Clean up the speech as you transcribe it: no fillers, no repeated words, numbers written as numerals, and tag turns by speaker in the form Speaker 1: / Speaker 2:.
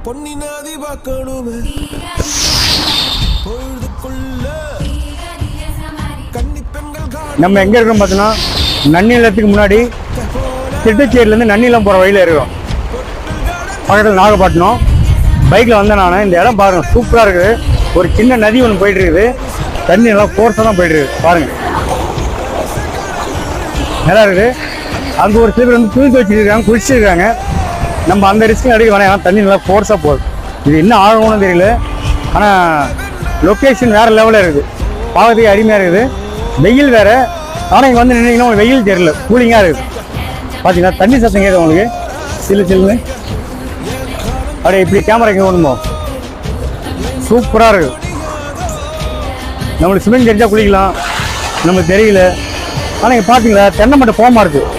Speaker 1: பொன்னினாதி பார்க்கணுமே பொழுதுக்குள்ள கன்னி பெண்கள்
Speaker 2: நம்ம எங்கே இருக்கோம் பார்த்தோன்னா நன்னிலத்துக்கு முன்னாடி திட்டச்சேரியிலேருந்து நன்னிலம் போகிற வழியில் இருக்கோம். பக்கத்தில் நாகப்பட்டினம். பைக்கில் வந்தேன் நான். இந்த இடம் பாருங்கள், சூப்பராக இருக்குது. ஒரு சின்ன நதி ஒன்று போயிட்டு இருக்குது. தண்ணி நல்லா ஃபோர்ஸாக தான் போயிட்டு இருக்குது பாருங்கள், நல்லா இருக்குது. அங்கே ஒரு சில பேர் வந்து துணி துவச்சிருக்காங்க, குளிச்சிருக்காங்க. நம்ம அந்த ரிஸ்க்கு அடிக்க வேணாம், ஏன்னா தண்ணி நல்லா ஃபோர்ஸாக போகுது. இது என்ன ஆகணும்னு தெரியல, ஆனால் லொக்கேஷன் வேறு லெவலில் இருக்குது. பார்க்கறதுக்கு அருமையாக இருக்குது. வெயில் வேறு, ஆனால் இங்கே வந்து நின்னீங்கன்னா உங்களுக்கு வெயில் தெரியல, கூலிங்காக இருக்குது. பார்த்தீங்கன்னா தண்ணி சத்தம் கேட்குது உங்களுக்கு, சில்லு சில்லுன்னு. அப்படியே இப்படி கேமரா இங்கே ஒன்றுமோ சூப்பராக இருக்குது. நம்மளுக்கு சிமெண்ட் தெரிஞ்சால் குளிக்கலாம், நமக்கு தெரியல. ஆனால் இங்கே பார்த்தீங்களா தென்னை மட்டும் போகமா இருக்குது.